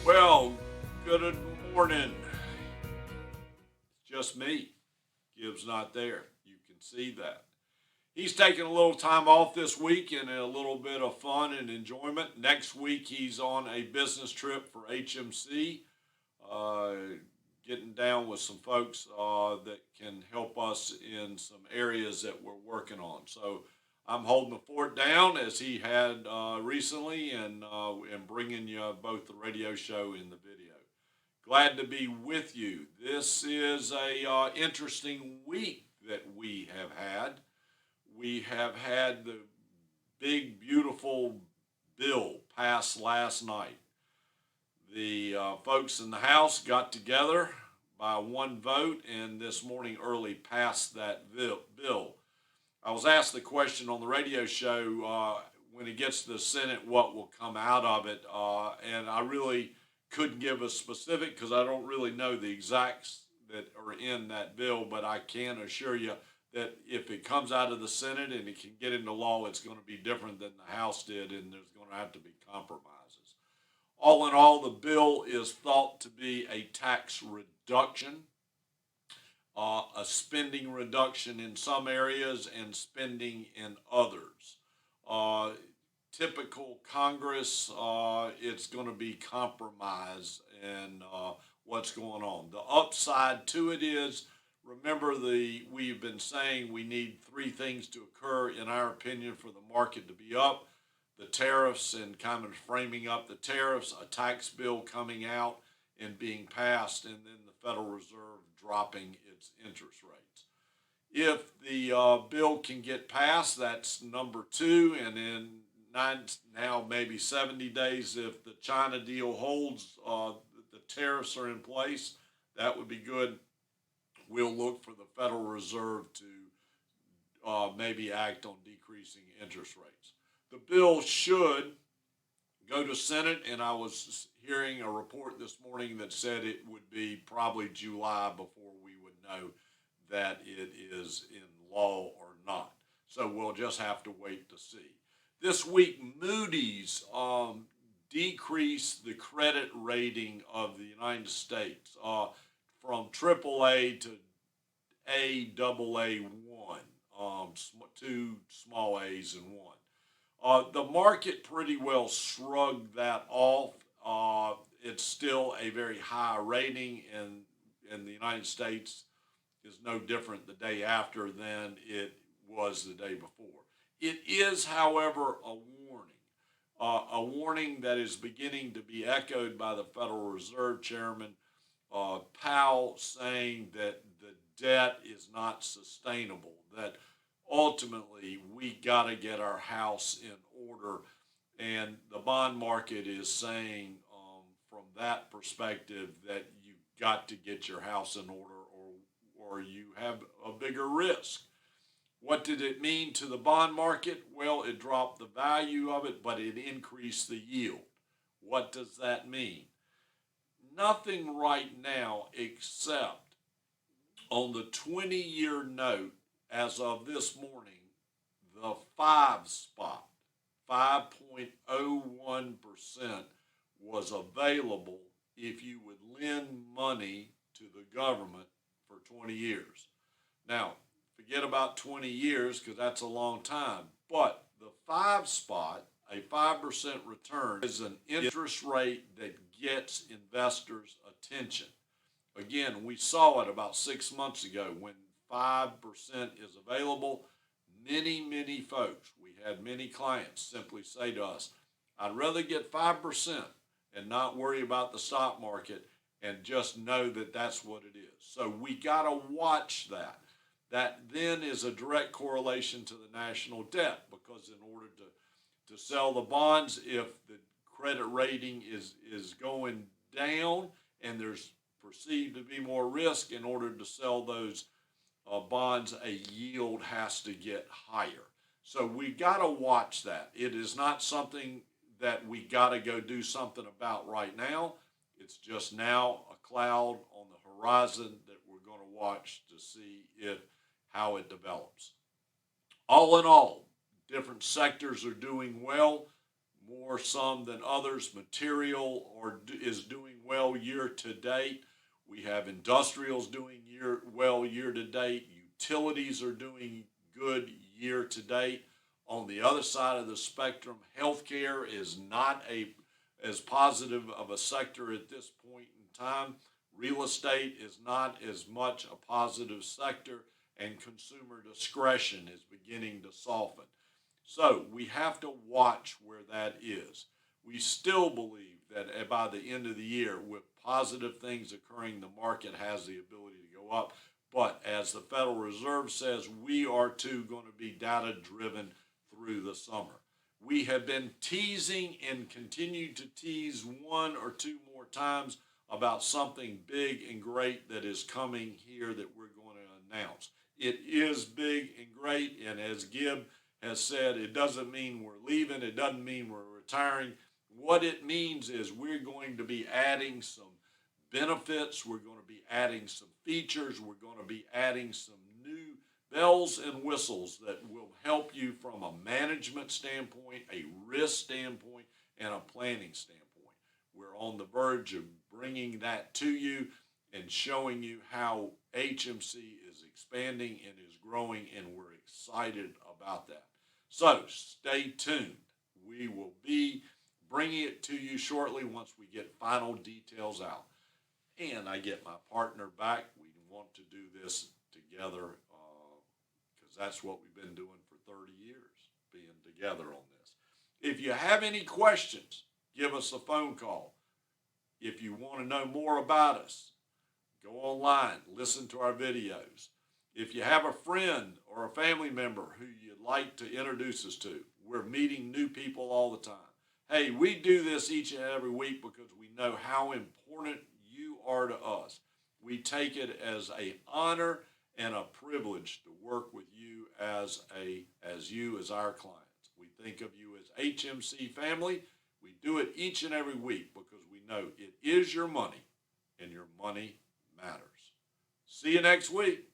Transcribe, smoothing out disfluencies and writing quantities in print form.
Well, good morning. It's just me. Gibbs not there. You can see that. He's taking a little time off this week and a little bit of fun and enjoyment. Next week, he's on a business trip for HMC, uh, getting down with some folks that can help us in some areas that we're working on. So I'm holding the fort down as he had recently, and bringing you both the radio show and the video. Glad to be with you. This is a interesting week that we have had. We have had the big, beautiful bill passed last night. The folks in the House got together by one vote, and this morning early passed that bill. I was asked the question on the radio show when it gets to the Senate, what will come out of it, and I really couldn't give a specific because I don't really know the exacts that are in that bill, but I can assure you that if it comes out of the Senate and it can get into law, it's going to be different than the House did, and there's going to have to be compromises. All in all, the bill is thought to be a tax reduction, a spending reduction in some areas and spending in others. Uh, Typical Congress, it's going to be compromise and what's going on. The upside to it is, remember, we've been saying we need three things to occur, in our opinion, for the market to be up: the tariffs and kind of framing up the tariffs, a tax bill coming out and being passed, and then the Federal Reserve dropping its interest rates. If the bill can get passed, that's number two, and then now maybe 70 days, if the China deal holds, the tariffs are in place, that would be good. We'll look for the Federal Reserve to maybe act on decreasing interest rates. The bill should go to Senate, and I was hearing a report this morning that said it would be probably July before we would know that it is in law or not. So we'll just have to wait to see. This week, Moody's decreased the credit rating of the United States from AAA to AA1, two small A's and one. The market pretty well shrugged that off. It's still a very high rating, and in the United States is no different the day after than it was the day before. It is, however, a warning that is beginning to be echoed by the Federal Reserve Chairman Powell, saying that the debt is not sustainable, that ultimately we got to get our house in order. And the bond market is saying, from that perspective, that you've got to get your house in order, or you have a bigger risk. What did it mean to the bond market? Well, it dropped the value of it, but it increased the yield. What does that mean? Nothing right now, except on the 20-year note, as of this morning, the 5 spot, 5.01%, was available if you would lend money to the government for 20 years. Now, forget about 20 years because that's a long time, but the 5 spot, a 5% return, is an interest rate that gets investors' attention. Again, we saw it about 6 months ago when 5% is available. Many folks, we had many clients simply say to us, I'd rather get 5% and not worry about the stock market and just know that that's what it is. So we got to watch that. That then is a direct correlation to the national debt, because in order to sell the bonds, if the credit rating is going down and there's perceived to be more risk, in order to sell those bonds, a yield has to get higher. So we got to watch that. It is not something that we got to go do something about right now. It's just now a cloud on the horizon that we're going to watch to see how it develops. All in all, different sectors are doing well. more some than others. Material is doing well year to date. We have industrials doing well year to date. Utilities are doing good year to date. On the other side of the spectrum, healthcare is not as positive of a sector at this point in time. Real estate is not as much a positive sector, and consumer discretion is beginning to soften. So we have to watch where that is. We still believe that by the end of the year, with positive things occurring, the market has the ability to go up. But as the Federal Reserve says, we are too going to be data driven through the summer. We have been teasing and continue to tease one or two more times about something big and great that is coming here that we're going to announce. It is big and great, and as Gibb has said, it doesn't mean we're leaving. It doesn't mean we're retiring. What it means is we're going to be adding some benefits. We're going to be adding some features. We're going to be adding some new bells and whistles that will help you from a management standpoint, a risk standpoint, and a planning standpoint. We're on the verge of bringing that to you and showing you how HMC is expanding and is growing, and we're excited about that. So stay tuned. We will be bringing it to you shortly once we get final details out. And I get my partner back. We want to do this together because that's what we've been doing for 30 years, being together on this. If you have any questions, give us a phone call. If you want to know more about us, go online, listen to our videos. If you have a friend or a family member who you'd like to introduce us to, we're meeting new people all the time. Hey, we do this each and every week because we know how important you are to us. We take it as an honor and a privilege to work with you as our clients. We think of you as HMC family. We do it each and every week because we know it is your money and your money matters. See you next week.